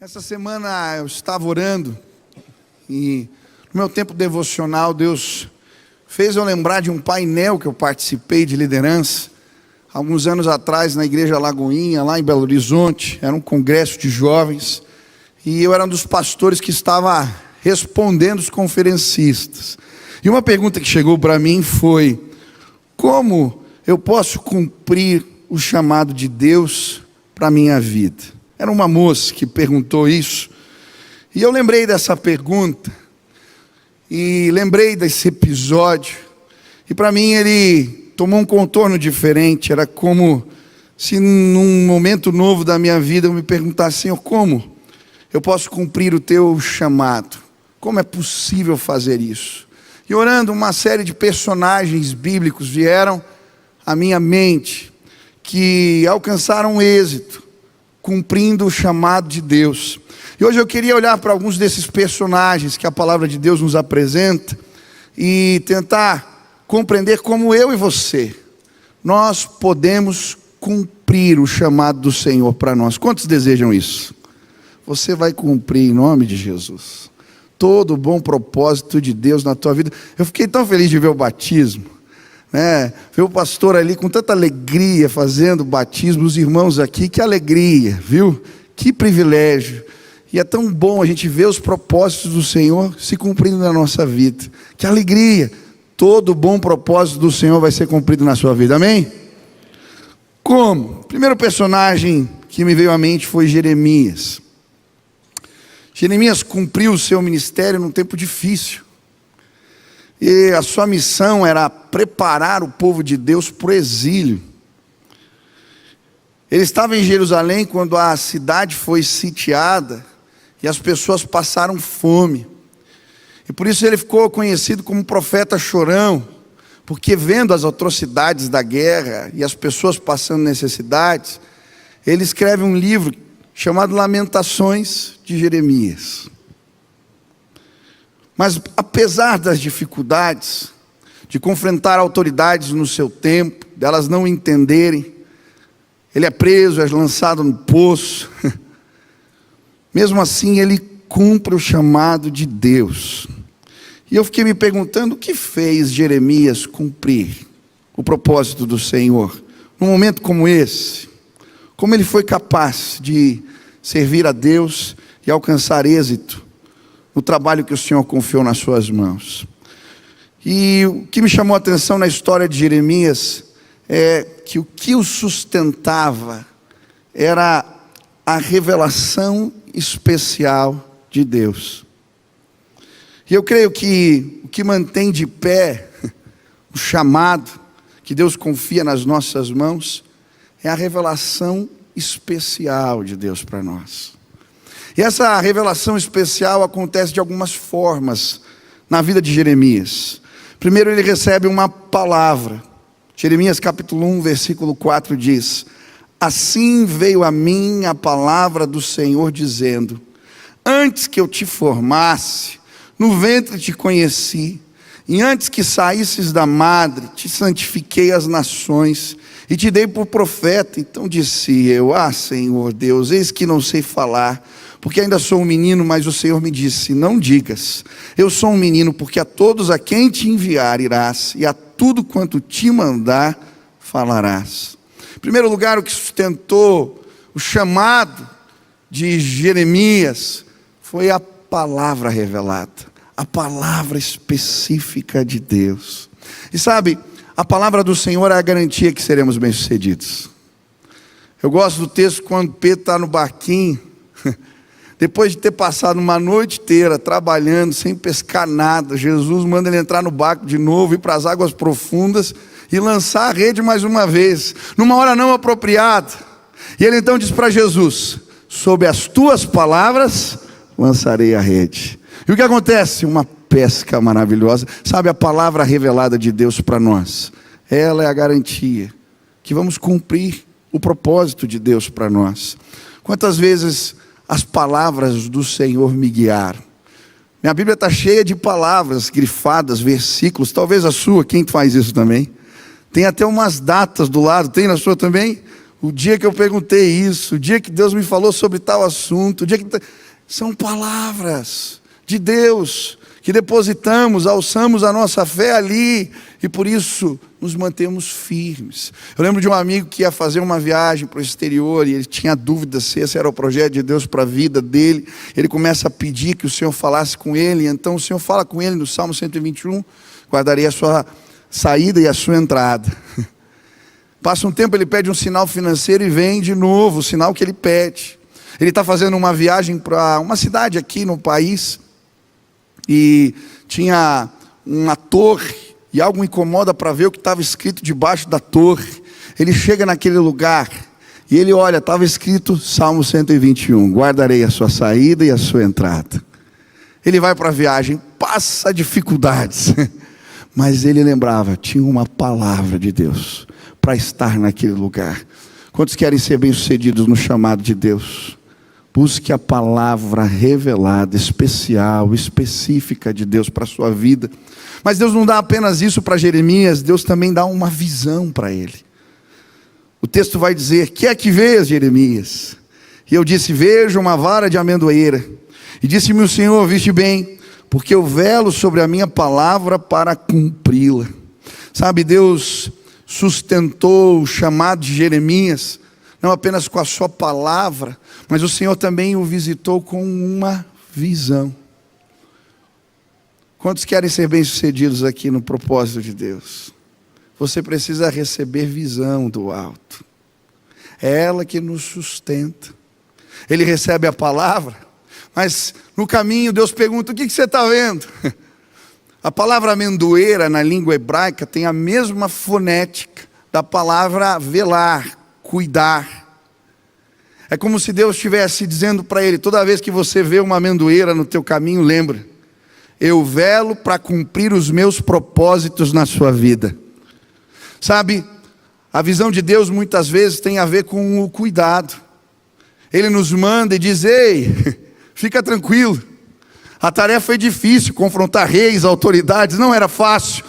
Essa semana eu estava orando e no meu tempo devocional Deus fez eu lembrar de um painel que eu participei de liderança alguns anos atrás na Igreja Lagoinha, lá em Belo Horizonte. Era um congresso de jovens e eu era um dos pastores que estava respondendo os conferencistas. E uma pergunta que chegou para mim foi: como eu posso cumprir o chamado de Deus para a minha vida? Era uma moça que perguntou isso, e eu lembrei dessa pergunta, e lembrei desse episódio, e para mim ele tomou um contorno diferente. Era como se num momento novo da minha vida eu me perguntasse: Senhor, como eu posso cumprir o teu chamado? Como é possível fazer isso? E orando, uma série de personagens bíblicos vieram à minha mente, que alcançaram êxito, cumprindo o chamado de Deus. E hoje eu queria olhar para alguns desses personagens que a palavra de Deus nos apresenta e tentar compreender como eu e você, nós podemos cumprir o chamado do Senhor para nós. Quantos desejam isso? Você vai cumprir em nome de Jesus todo o bom propósito de Deus na tua vida. Eu fiquei tão feliz de ver o batismo, ver o pastor ali com tanta alegria fazendo o batismo, os irmãos aqui, que alegria, viu? Que privilégio. E é tão bom a gente ver os propósitos do Senhor se cumprindo na nossa vida. Que alegria. Todo bom propósito do Senhor vai ser cumprido na sua vida, amém? Como? O primeiro personagem que me veio à mente foi Jeremias. Jeremias cumpriu o seu ministério num tempo difícil. E a sua missão era preparar o povo de Deus para o exílio. Ele estava em Jerusalém quando a cidade foi sitiada e as pessoas passaram fome. E por isso ele ficou conhecido como profeta chorão, porque vendo as atrocidades da guerra e as pessoas passando necessidades, ele escreve um livro chamado Lamentações de Jeremias. Mas apesar das dificuldades, de confrontar autoridades no seu tempo, delas não entenderem, ele é preso, é lançado no poço. Mesmo assim, ele cumpre o chamado de Deus. E eu fiquei me perguntando, o que fez Jeremias cumprir o propósito do Senhor? Num momento como esse, como ele foi capaz de servir a Deus e alcançar êxito no trabalho que o Senhor confiou nas suas mãos. E o que me chamou a atenção na história de Jeremias é que o que o sustentava era a revelação especial de Deus. E eu creio que o que mantém de pé o chamado que Deus confia nas nossas mãos é a revelação especial de Deus para nós. E essa revelação especial acontece de algumas formas na vida de Jeremias. Primeiro, ele recebe uma palavra. Jeremias capítulo 1, versículo 4 diz: assim veio a mim a palavra do Senhor dizendo: antes que eu te formasse, no ventre te conheci, e antes que saísses da madre, te santifiquei as nações, e te dei por profeta. Então disse eu: Senhor Deus, eis que não sei falar, porque ainda sou um menino. Mas o Senhor me disse: não digas, eu sou um menino, porque a todos a quem te enviar irás, e a tudo quanto te mandar falarás. Em primeiro lugar, o que sustentou o chamado de Jeremias foi a palavra revelada, a palavra específica de Deus. E sabe, a palavra do Senhor é a garantia que seremos bem-sucedidos. Eu gosto do texto quando Pedro está no barquinho, depois de ter passado uma noite inteira trabalhando, sem pescar nada, Jesus manda ele entrar no barco de novo, ir para as águas profundas e lançar a rede mais uma vez, numa hora não apropriada. E ele então diz para Jesus: sob as tuas palavras lançarei a rede. E o que acontece? Uma pesca maravilhosa. Sabe, a palavra revelada de Deus para nós, ela é a garantia que vamos cumprir o propósito de Deus para nós. Quantas vezes as palavras do Senhor me guiaram? Minha Bíblia está cheia de palavras grifadas, versículos. Talvez a sua, quem faz isso também? Tem até umas datas do lado. Tem na sua também? o dia que eu perguntei isso, o dia que Deus me falou sobre tal assunto, o dia que... São palavras de Deus que depositamos, alçamos a nossa fé ali e por isso nos mantemos firmes. Eu lembro de um amigo que ia fazer uma viagem para o exterior e ele tinha dúvida se esse era o projeto de Deus para a vida dele. Ele começa a pedir que o Senhor falasse com ele, então o Senhor fala com ele no Salmo 121, guardarei a sua saída e a sua entrada. Passa um tempo, ele pede um sinal financeiro e vem de novo o sinal que ele pede. Ele está fazendo uma viagem para uma cidade aqui no país e tinha uma torre e algo incomoda para ver o que estava escrito debaixo da torre. Ele chega naquele lugar e ele olha, estava escrito Salmo 121, guardarei a sua saída e a sua entrada. Ele vai para a viagem, passa dificuldades, mas ele lembrava, tinha uma palavra de Deus para estar naquele lugar. Quantos querem ser bem-sucedidos no chamado de Deus? Busque a palavra revelada, especial, específica de Deus para a sua vida. Mas Deus não dá apenas isso para Jeremias, Deus também dá uma visão para ele. O texto vai dizer, que é que vês, Jeremias? E eu disse, vejo uma vara de amendoeira. E disse-me o Senhor, viste bem, porque eu velo sobre a minha palavra para cumpri-la. Sabe, Deus sustentou o chamado de Jeremias, não apenas com a sua palavra, mas o Senhor também o visitou com uma visão. Quantos querem ser bem-sucedidos aqui no propósito de Deus? Você precisa receber visão do alto. É ela que nos sustenta. Ele recebe a palavra, mas no caminho Deus pergunta, o que você está vendo? A palavra amendoeira na língua hebraica tem a mesma fonética da palavra velar, cuidar. É como se Deus estivesse dizendo para ele, toda vez que você vê uma amendoeira no teu caminho, lembra, eu velo para cumprir os meus propósitos na sua vida. Sabe, a visão de Deus muitas vezes tem a ver com o cuidado. Ele nos manda e diz, ei, fica tranquilo, a tarefa foi difícil, confrontar reis, autoridades, não era fácil,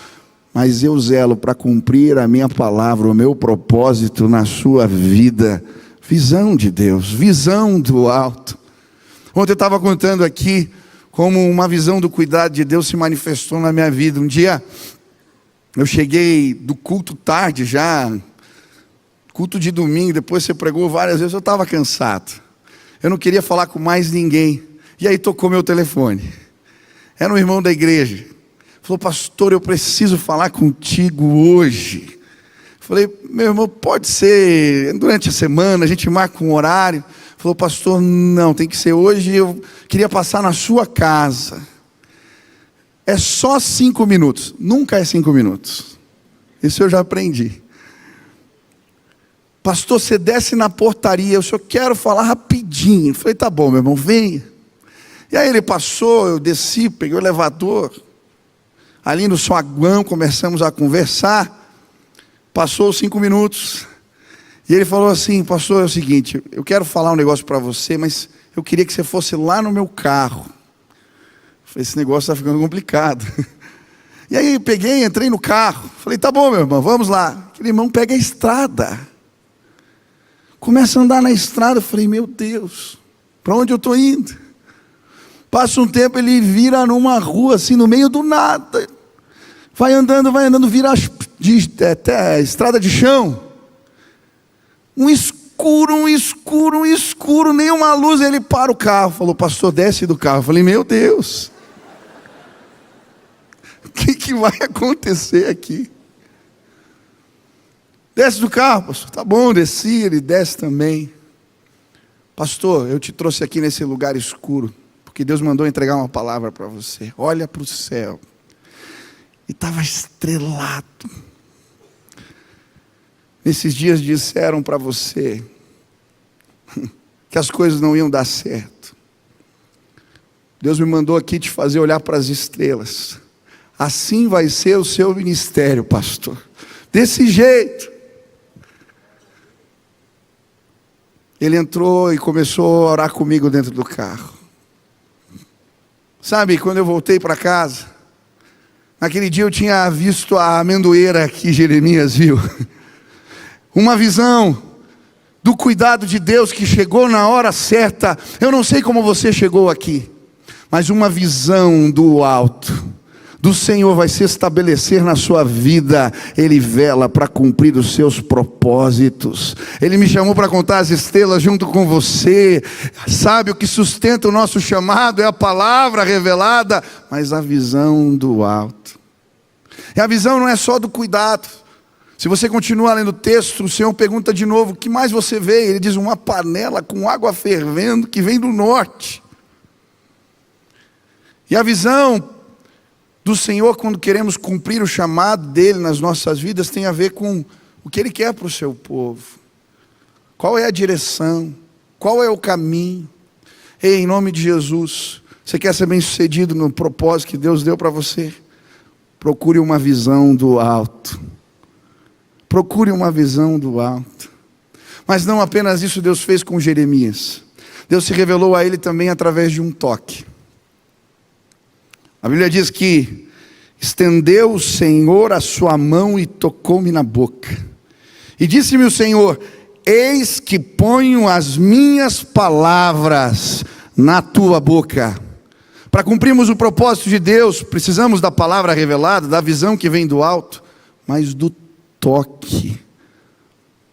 mas eu zelo para cumprir a minha palavra, o meu propósito na sua vida. Visão de Deus, visão do alto. Ontem eu estava contando aqui como uma visão do cuidado de Deus se manifestou na minha vida. Um dia eu cheguei do culto tarde já, culto de domingo, depois você pregou várias vezes, eu estava cansado. Eu não queria falar com mais ninguém. E aí tocou meu telefone. Era um irmão da igreja. Falou, pastor, eu preciso falar contigo hoje. Falei, meu irmão, pode ser durante a semana, a gente marca um horário. Falou, pastor, não, tem que ser hoje, eu queria passar na sua casa. É só 5 minutos, nunca é 5 minutos. Isso eu já aprendi. Pastor, você desce na portaria, eu só quero falar rapidinho. Falei, tá bom, meu irmão, venha. E aí ele passou, eu desci, peguei o elevador. Ali no saguão, começamos a conversar. Passou 5 minutos. E ele falou assim, pastor, é o seguinte, eu quero falar um negócio para você, mas eu queria que você fosse lá no meu carro. Falei, esse negócio está ficando complicado. E aí eu peguei, entrei no carro. Falei, tá bom, meu irmão, vamos lá. Aquele irmão pega a estrada. Começa a andar na estrada. Eu falei, meu Deus, para onde eu estou indo? Passa um tempo, ele vira numa rua assim, no meio do nada. Vai andando, vira até estrada de chão. Um escuro, nenhuma luz. Ele para o carro, falou, pastor, desce do carro. Eu falei, meu Deus, o que vai acontecer aqui? Desce do carro, pastor. Tá bom, desci, ele desce também. Pastor, eu te trouxe aqui nesse lugar escuro, porque Deus mandou entregar uma palavra para você. Olha para o céu. E estava estrelado. Nesses dias disseram para você que as coisas não iam dar certo. Deus me mandou aqui te fazer olhar para as estrelas. Assim vai ser o seu ministério, pastor. Desse jeito. Ele entrou e começou a orar comigo dentro do carro. Sabe, quando eu voltei para casa, naquele dia eu tinha visto a amendoeira que Jeremias viu. Uma visão. do cuidado de Deus que chegou na hora certa. Eu não sei como você chegou aqui, mas uma visão do alto do Senhor vai se estabelecer na sua vida. Ele vela para cumprir os seus propósitos. Ele me chamou para contar as estrelas junto com você. Sabe, o que sustenta o nosso chamado é a palavra revelada, mas a visão do alto. E a visão não é só do cuidado. Se você continuar lendo o texto, o Senhor pergunta de novo: o que mais você vê? Ele diz: uma panela com água fervendo que vem do norte. E a visão do Senhor, quando queremos cumprir o chamado dele nas nossas vidas, tem a ver com o que ele quer para o seu povo. Qual é a direção? Qual é o caminho? Ei, em nome de Jesus, você quer ser bem sucedido no propósito que Deus deu para você? Procure uma visão do alto. Procure uma visão do alto. Mas não apenas isso Deus fez com Jeremias. Deus se revelou a ele também através de um toque. A Bíblia diz que estendeu o Senhor a sua mão e tocou-me na boca. E disse-me o Senhor: eis que ponho as minhas palavras na tua boca. Para cumprirmos o propósito de Deus, precisamos da palavra revelada, da visão que vem do alto, mas do toque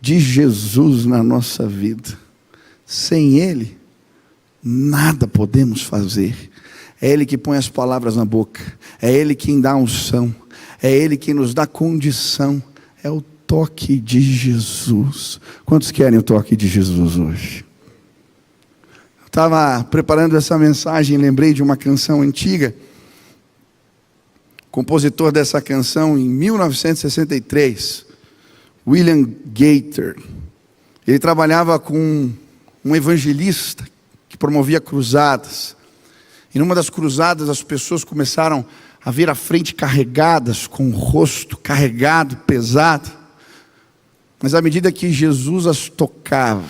de Jesus na nossa vida. Sem Ele, nada podemos fazer. É Ele que põe as palavras na boca, é Ele quem dá a unção, é Ele quem nos dá condição, é o toque de Jesus. Quantos querem o toque de Jesus hoje? Eu estava preparando essa mensagem e lembrei de uma canção antiga. O compositor dessa canção, em 1963, William Gaither, ele trabalhava com um evangelista que promovia cruzadas. E numa das cruzadas as pessoas começaram a vir à frente carregadas, com o rosto carregado, pesado. Mas à medida que Jesus as tocava,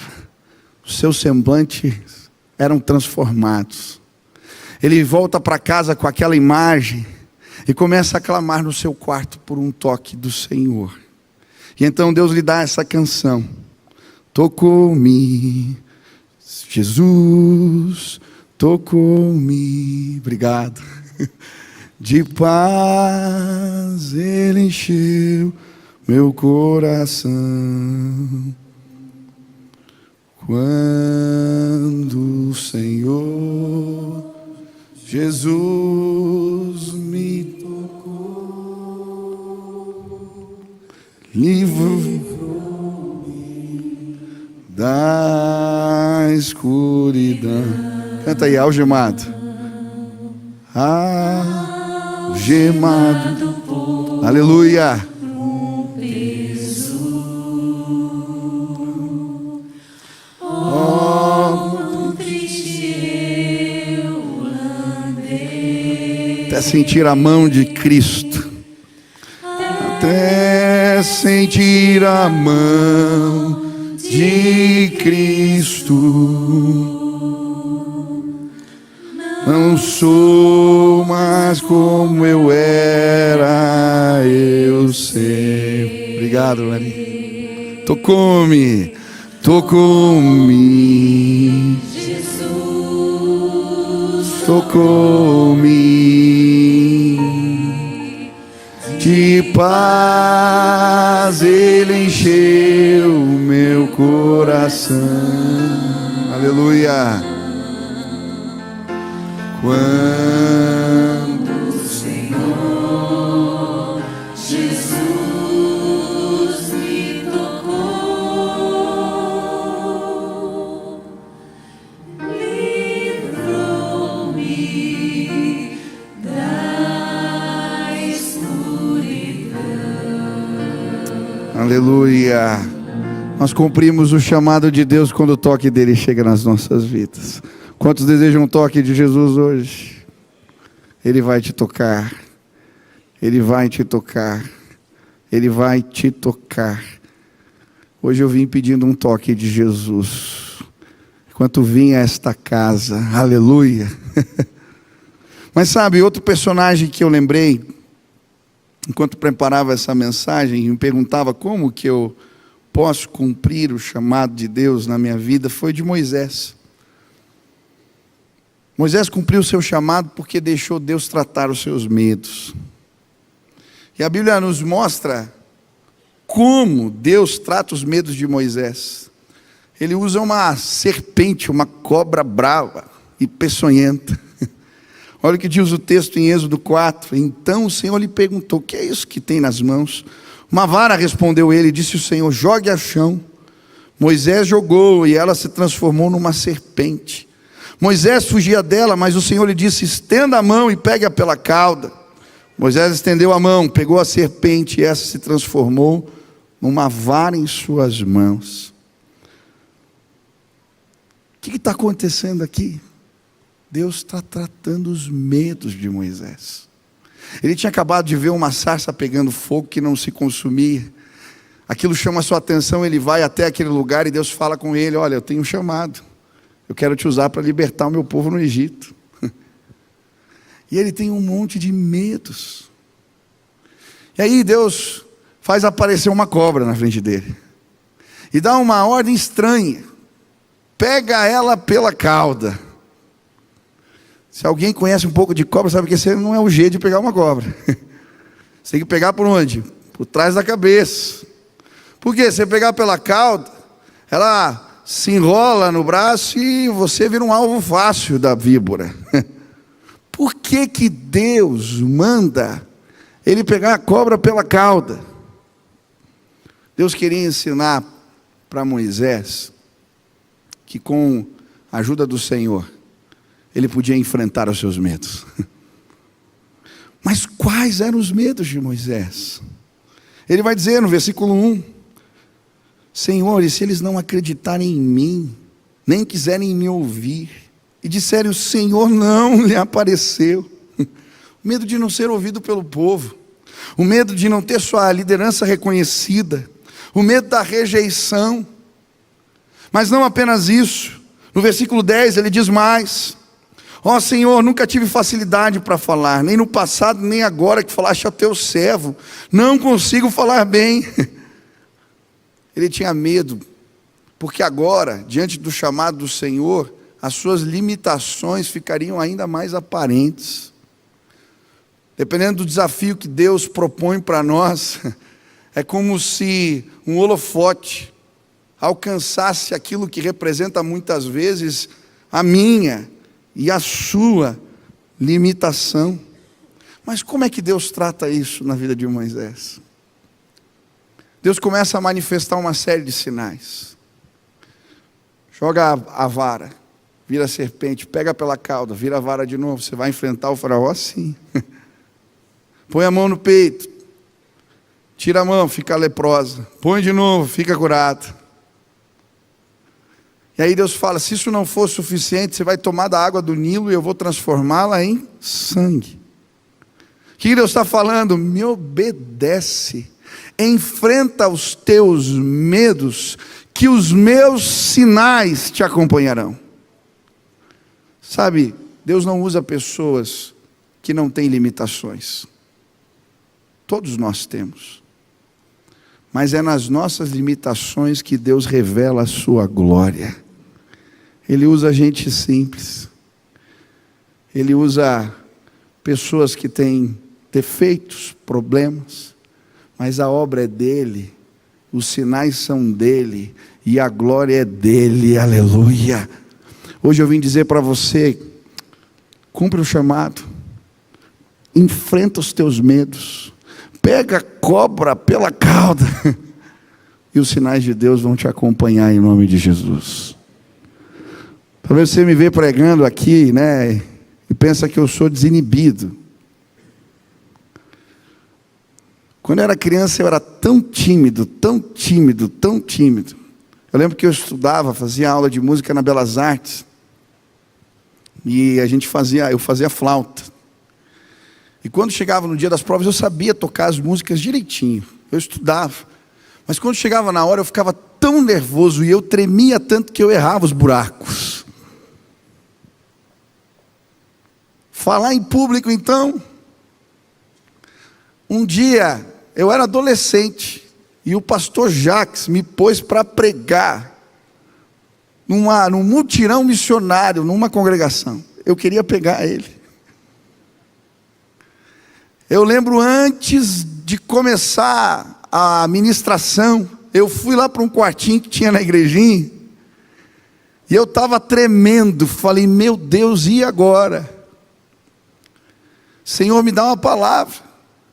os seus semblantes eram transformados. Ele volta para casa com aquela imagem e começa a clamar no seu quarto por um toque do Senhor. E então Deus lhe dá essa canção: tocou-me, Jesus tocou-me, obrigado, de paz Ele encheu meu coração, quando o Senhor Jesus me tocou, livrou-me da escuridão. Canta aí, algemado. Algemado. Aleluia. Até sentir a mão de Cristo. Até sentir a mão de Cristo. Não sou mais como eu era, eu sei. Obrigado, Lani. Tocou-me, tocou-me. Jesus tocou-me. De paz Ele encheu meu coração. Aleluia. Quando o Senhor Jesus me tocou, livrou-me da escuridão. Aleluia. Nós cumprimos o chamado de Deus quando o toque dele chega nas nossas vidas. Quantos desejam um toque de Jesus hoje? Ele vai te tocar. Ele vai te tocar. Ele vai te tocar. Hoje eu vim pedindo um toque de Jesus. Enquanto vim a esta casa. Aleluia. Mas sabe, outro personagem que eu lembrei, enquanto preparava essa mensagem, me perguntava como que eu posso cumprir o chamado de Deus na minha vida foi de Moisés. Moisés cumpriu o seu chamado porque deixou Deus tratar os seus medos. E a Bíblia nos mostra como Deus trata os medos de Moisés. Ele usa uma serpente, uma cobra brava e peçonhenta. Olha o que diz o texto em Êxodo 4. Então o Senhor lhe perguntou: o que é isso que tem nas mãos? Uma vara, respondeu ele, e disse o Senhor: jogue ao chão. Moisés jogou e ela se transformou numa serpente. Moisés fugia dela, mas o Senhor lhe disse: estenda a mão e pegue-a pela cauda. Moisés estendeu a mão, pegou a serpente e essa se transformou numa vara em suas mãos. O que está acontecendo aqui? Deus está tratando os medos de Moisés. Ele tinha acabado de ver uma sarça pegando fogo que não se consumia. Aquilo chama a sua atenção, ele vai até aquele lugar e Deus fala com ele: olha, eu tenho um chamado. Eu quero te usar para libertar o meu povo no Egito. E ele tem um monte de medos. E aí Deus faz aparecer uma cobra na frente dele. E dá uma ordem estranha. Pega ela pela cauda. Se alguém conhece um pouco de cobra, sabe que esse não é o jeito de pegar uma cobra. Você tem que pegar por onde? Por trás da cabeça. Por quê? Se você pegar pela cauda, ela se enrola no braço e você vira um alvo fácil da víbora. Por que que Deus manda ele pegar a cobra pela cauda? Deus queria ensinar para Moisés que com a ajuda do Senhor, ele podia enfrentar os seus medos. Mas quais eram os medos de Moisés? Ele vai dizer no versículo 1: Senhor, e se eles não acreditarem em mim, nem quiserem me ouvir, e disserem: o Senhor não lhe apareceu? O medo de não ser ouvido pelo povo, o medo de não ter sua liderança reconhecida, o medo da rejeição. Mas não apenas isso. No versículo 10 ele diz mais: ó Senhor, nunca tive facilidade para falar, nem no passado, nem agora que falaste ao teu servo, não consigo falar bem. Ele tinha medo, porque agora, diante do chamado do Senhor, as suas limitações ficariam ainda mais aparentes. Dependendo do desafio que Deus propõe para nós, é como se um holofote alcançasse aquilo que representa muitas vezes a minha e a sua limitação. Mas como é que Deus trata isso na vida de Moisés? Deus começa a manifestar uma série de sinais. Joga a vara, vira a serpente, pega pela cauda, vira a vara de novo. Você vai enfrentar o faraó assim. Põe a mão no peito, tira a mão, fica leprosa. Põe de novo, fica curado. E aí Deus fala: se isso não for suficiente, você vai tomar da água do Nilo e eu vou transformá-la em sangue. O que Deus está falando? Me obedece. Enfrenta os teus medos, que os meus sinais te acompanharão. Sabe, Deus não usa pessoas que não têm limitações. Todos nós temos. Mas é nas nossas limitações que Deus revela a sua glória. Ele usa gente simples. Ele usa pessoas que têm defeitos, problemas. Mas a obra é dele, os sinais são dele, e a glória é dele, aleluia. Hoje eu vim dizer para você: cumpre o chamado, enfrenta os teus medos, pega a cobra pela cauda, e os sinais de Deus vão te acompanhar em nome de Jesus. Talvez você me vê pregando aqui, né, e pensa que eu sou desinibido. Quando eu era criança eu era tão tímido, tão tímido, tão tímido. Eu lembro que eu estudava, fazia aula de música na Belas Artes. E eu fazia flauta. E quando chegava no dia das provas eu sabia tocar as músicas direitinho. Eu estudava. Mas quando chegava na hora eu ficava tão nervoso e eu tremia tanto que eu errava os buracos. Falar em público então. Um dia eu era adolescente E o pastor Jacques me pôs para pregar num mutirão missionário, numa congregação. Eu queria pegar ele. Eu lembro, antes de começar a ministração, eu fui lá para um quartinho que tinha na igrejinha, e eu estava tremendo. Falei: meu Deus, e agora? Senhor, me dá uma palavra.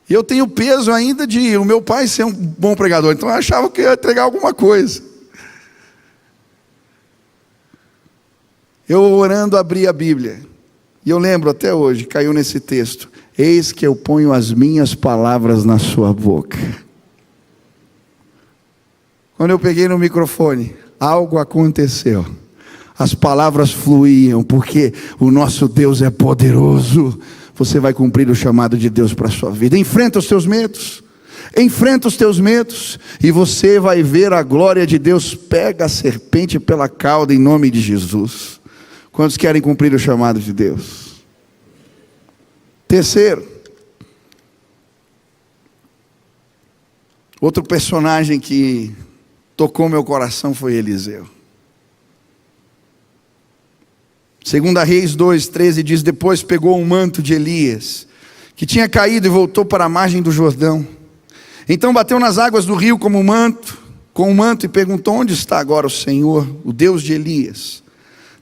E eu tenho peso ainda de o meu pai ser um bom pregador, então eu achava que eu ia entregar alguma coisa. Eu, orando, abri a Bíblia, e eu lembro até hoje, caiu nesse texto: eis que eu ponho as minhas palavras na sua boca. Quando eu peguei no microfone, algo aconteceu. As palavras fluíam, porque o nosso Deus é poderoso. Você vai cumprir o chamado de Deus para a sua vida. Enfrenta os teus medos. Enfrenta os teus medos. E você vai ver a glória de Deus. Pega a serpente pela cauda em nome de Jesus. Quantos querem cumprir o chamado de Deus? Terceiro. Outro personagem que tocou meu coração foi Eliseu. 2 Reis 2:13 diz: depois pegou um manto de Elias, que tinha caído, e voltou para a margem do Jordão. Então bateu nas águas do rio com o manto, e perguntou: onde está agora o Senhor, o Deus de Elias?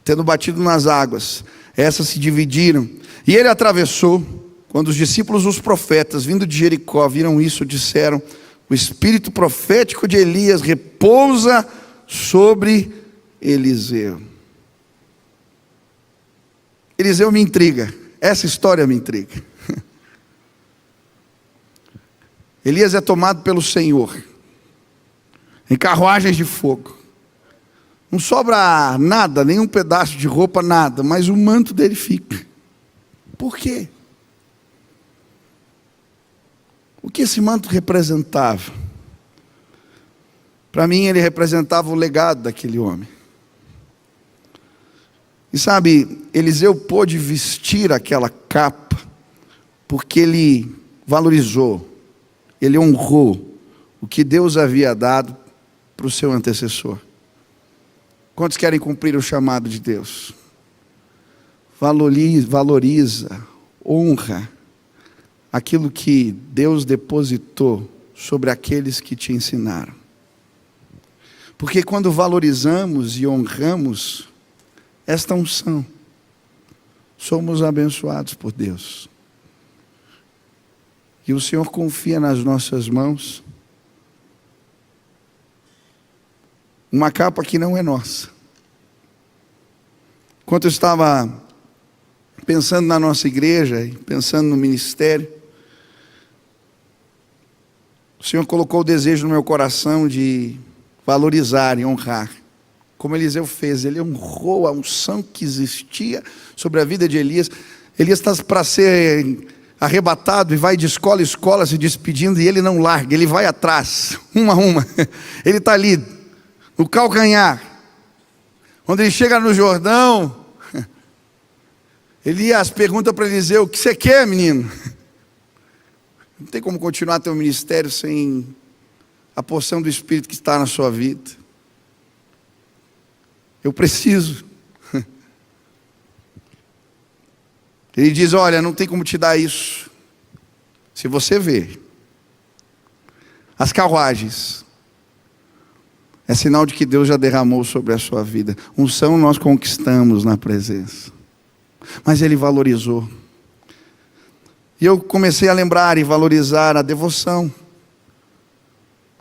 Tendo batido nas águas, essas se dividiram, e ele atravessou. Quando os discípulos dos profetas, vindo de Jericó, viram isso, disseram: o espírito profético de Elias repousa sobre Eliseu. Eliseu me intriga, essa história me intriga. Elias é tomado pelo Senhor, em carruagens de fogo. Não sobra nada, nenhum pedaço de roupa, nada, mas o manto dele fica. Por quê? O que esse manto representava? Para mim, ele representava o legado daquele homem. E sabe, Eliseu pôde vestir aquela capa, porque ele valorizou, ele honrou o que Deus havia dado para o seu antecessor. Quantos querem cumprir o chamado de Deus? Valoriza, honra aquilo que Deus depositou sobre aqueles que te ensinaram. Porque quando valorizamos e honramos esta unção, somos abençoados por Deus. E o Senhor confia nas nossas mãos uma capa que não é nossa. Enquanto eu estava pensando na nossa igreja, pensando no ministério, o Senhor colocou o desejo no meu coração de valorizar e honrar, como Eliseu fez. Ele honrou a unção que existia sobre a vida de Elias. Elias está para ser arrebatado e vai de escola em escola se despedindo, e ele não larga, ele vai atrás, uma a uma. Ele está ali, no calcanhar. Quando ele chega no Jordão, Elias pergunta para Eliseu: o que você quer, menino? Não tem como continuar teu ministério sem a porção do Espírito que está na sua vida. Eu preciso. Ele diz: olha, não tem como te dar isso. Se você ver as carruagens, é sinal de que Deus já derramou sobre a sua vida. Unção nós conquistamos na presença, mas ele valorizou. E eu comecei a lembrar e valorizar a devoção.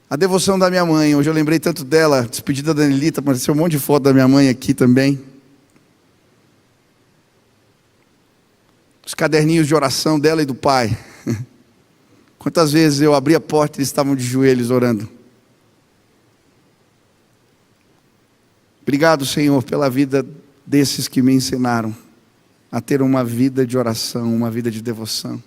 A devoção da minha mãe. Hoje eu lembrei tanto dela, despedida da Anelita, apareceu um monte de foto da minha mãe aqui também. Os caderninhos de oração dela e do pai. Quantas vezes eu abri a porta e eles estavam de joelhos orando. Obrigado, Senhor, pela vida desses que me ensinaram a ter uma vida de oração, uma vida de devoção.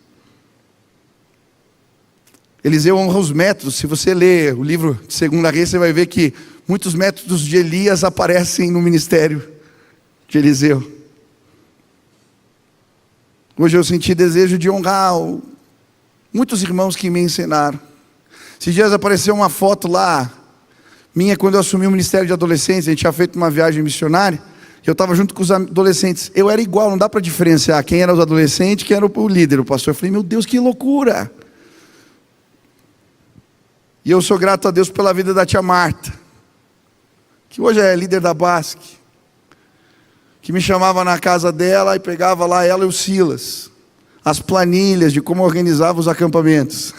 Eliseu honra os métodos. Se você ler o livro de 2 Reis, você vai ver que muitos métodos de Elias aparecem no ministério de Eliseu. Hoje eu senti desejo de honrar muitos irmãos que me ensinaram. Esses dias apareceu uma foto lá, minha, quando eu assumi o Ministério de Adolescentes. A gente tinha feito uma viagem missionária, e eu estava junto com os adolescentes. Eu era igual, não dá para diferenciar quem era os adolescentes e quem era o líder, o pastor. Eu falei, meu Deus, que loucura! E eu sou grato a Deus pela vida da tia Marta, que hoje é líder da Basque, que me chamava na casa dela e pegava lá ela e o Silas, as planilhas de como organizava os acampamentos.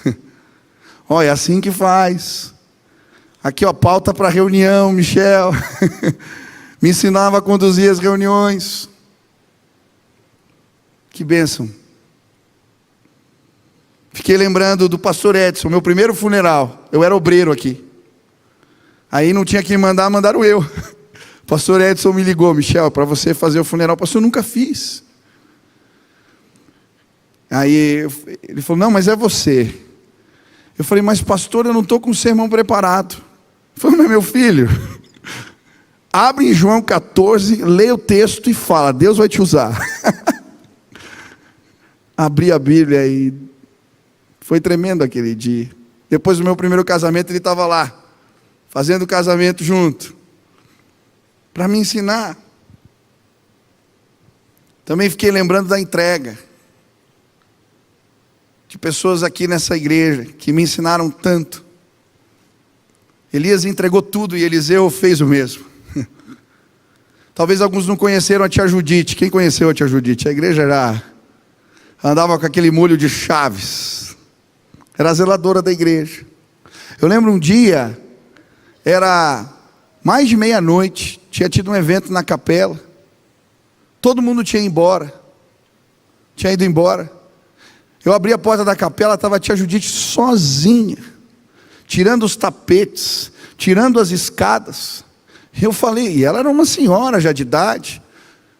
Olha, é assim que faz. Aqui, ó, pauta para reunião, Michel. Me ensinava a conduzir as reuniões. Que bênção. Fiquei lembrando do pastor Edson, meu primeiro funeral. Eu era obreiro aqui. Aí não tinha quem mandar, mandaram eu. O pastor Edson me ligou, Michel, para você fazer o funeral. Pastor, eu nunca fiz. Aí ele falou, não, mas é você. Eu falei, mas pastor, eu não estou com o sermão preparado. Ele falou, mas meu filho, abre em João 14, lê o texto e fala, Deus vai te usar. Abri a Bíblia e foi tremendo aquele dia. Depois do meu primeiro casamento, ele estava lá, fazendo o casamento junto, para me ensinar. Também fiquei lembrando da entrega de pessoas aqui nessa igreja, que me ensinaram tanto. Elias entregou tudo e Eliseu fez o mesmo. Talvez alguns não conheceram a tia Judite. Quem conheceu a tia Judite? A igreja já andava com aquele molho de chaves. Era a zeladora da igreja. Eu lembro um dia, era mais de meia-noite, tinha tido um evento na capela. Todo mundo tinha ido embora. Eu abri a porta da capela, estava a tia Judite sozinha, tirando os tapetes, tirando as escadas. Eu falei, e ela era uma senhora já de idade.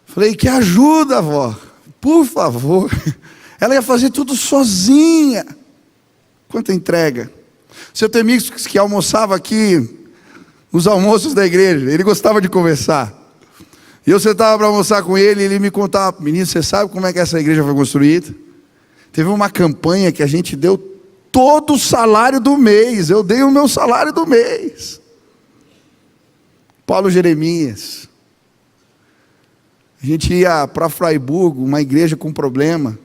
Falei, que ajuda, avó, por favor. Ela ia fazer tudo sozinha. Quanta entrega. Seu Temix, que almoçava aqui nos almoços da igreja, ele gostava de conversar. E eu sentava para almoçar com ele, e ele me contava, menino, você sabe como é que essa igreja foi construída? Teve uma campanha que a gente deu todo o salário do mês. Eu dei o meu salário do mês. Paulo Jeremias. A gente ia para Fraiburgo, uma igreja com problema.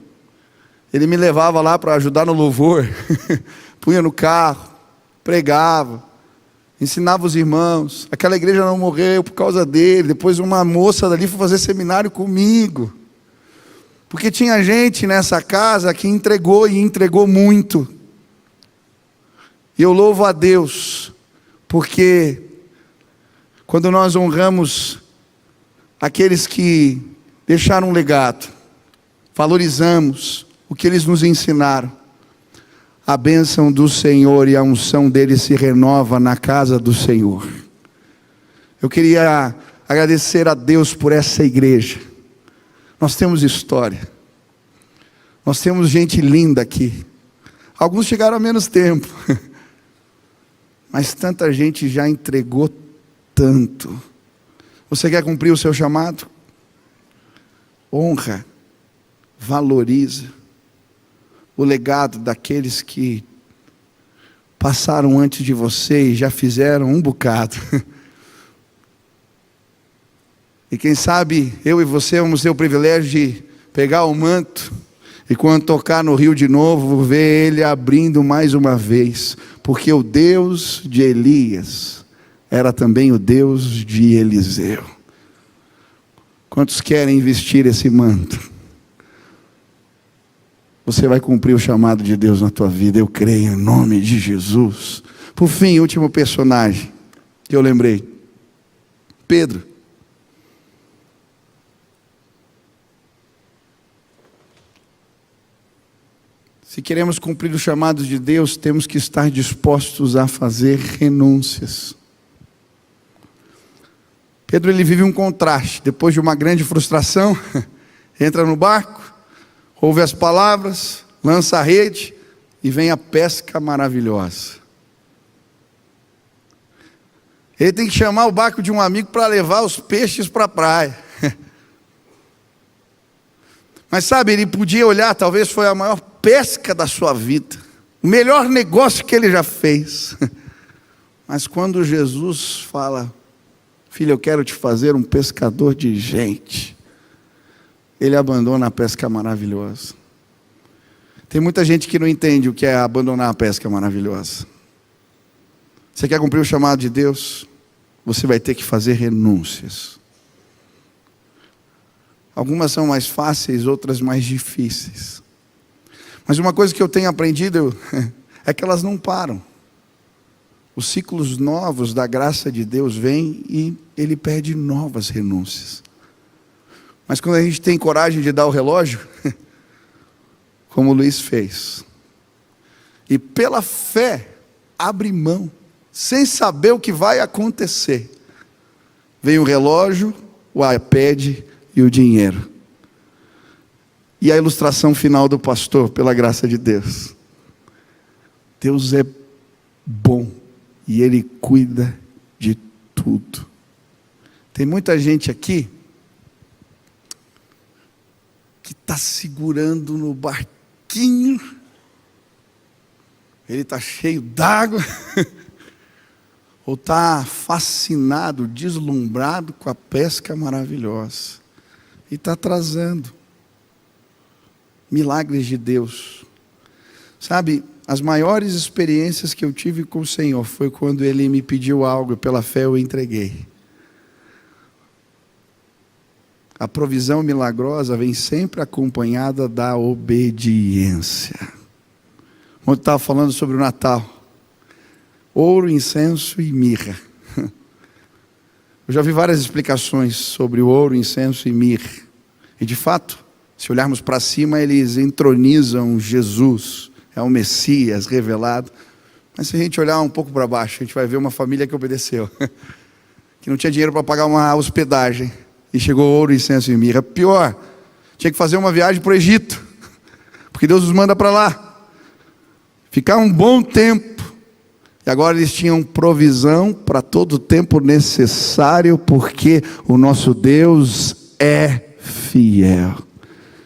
Ele me levava lá para ajudar no louvor. Punha no carro, pregava, ensinava os irmãos. Aquela igreja não morreu por causa dele. Depois uma moça dali foi fazer seminário comigo. Porque tinha gente nessa casa que entregou e entregou muito. E eu louvo a Deus, porque quando nós honramos aqueles que deixaram um legado, valorizamos o que eles nos ensinaram, a bênção do Senhor e a unção dele se renova na casa do Senhor. Eu queria agradecer a Deus por essa igreja. Nós temos história. Nós temos gente linda aqui. Alguns chegaram há menos tempo. Mas tanta gente já entregou tanto. Você quer cumprir o seu chamado? Honra, valoriza o legado daqueles que passaram antes de você e já fizeram um bocado. E quem sabe eu e você vamos ter o privilégio de pegar o manto e quando tocar no rio de novo, ver ele abrindo mais uma vez, porque o Deus de Elias era também o Deus de Eliseu. Quantos querem vestir esse manto? Você vai cumprir o chamado de Deus na tua vida, eu creio, em nome de Jesus. Por fim, último personagem que eu lembrei, Pedro. Se queremos cumprir o chamado de Deus, temos que estar dispostos a fazer renúncias. Pedro, ele vive um contraste. Depois de uma grande frustração, entra no barco, ouve as palavras, lança a rede e vem a pesca maravilhosa. Ele tem que chamar o barco de um amigo para levar os peixes para a praia. Mas sabe, ele podia olhar, talvez foi a maior pesca da sua vida. o melhor negócio que ele já fez. Mas quando Jesus fala: filho, eu quero te fazer um pescador de gente, ele abandona a pesca maravilhosa. Tem muita gente que não entende o que é abandonar a pesca maravilhosa. Você quer cumprir o chamado de Deus? Você vai ter que fazer renúncias. Algumas são mais fáceis, outras mais difíceis. Mas uma coisa que eu tenho aprendido é que elas não param. Os ciclos novos da graça de Deus vêm e Ele pede novas renúncias. Mas quando a gente tem coragem de dar o relógio, como o Luiz fez, e pela fé abre mão, sem saber o que vai acontecer, vem o relógio, o iPad e o dinheiro. E a ilustração final do pastor, pela graça de Deus: Deus é bom e Ele cuida de tudo. Tem muita gente aqui que está segurando no barquinho, ele está cheio d'água, ou está fascinado, deslumbrado com a pesca maravilhosa, e está atrasando milagres de Deus. Sabe, as maiores experiências que eu tive com o Senhor foi quando Ele me pediu algo e pela fé eu entreguei. A provisão milagrosa vem sempre acompanhada da obediência. Ontem estava falando sobre o Natal: ouro, incenso e mirra. Eu já vi várias explicações sobre o ouro, incenso e mirra. E de fato, se olharmos para cima, eles entronizam Jesus. É o Messias revelado. Mas se a gente olhar um pouco para baixo, a gente vai ver uma família que obedeceu, que não tinha dinheiro para pagar uma hospedagem, e chegou ouro, incenso e mirra. Pior, tinha que fazer uma viagem para o Egito, porque Deus os manda para lá, ficar um bom tempo. E agora eles tinham provisão para todo o tempo necessário, porque o nosso Deus é fiel.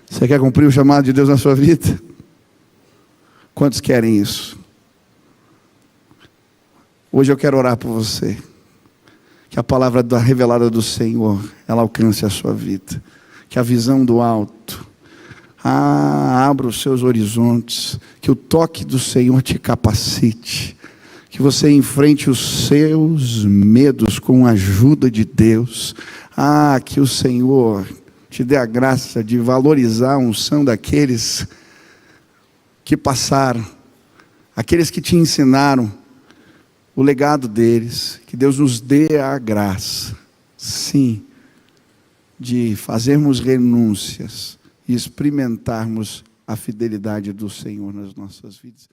Você quer cumprir o chamado de Deus na sua vida? Quantos querem isso? Hoje eu quero orar por você, que a palavra revelada do Senhor, ela alcance a sua vida, que a visão do alto abra os seus horizontes, que o toque do Senhor te capacite, que você enfrente os seus medos com a ajuda de Deus. Que o Senhor te dê a graça de valorizar a unção daqueles que passaram, aqueles que te ensinaram, o legado deles. Que Deus nos dê a graça, sim, de fazermos renúncias e experimentarmos a fidelidade do Senhor nas nossas vidas.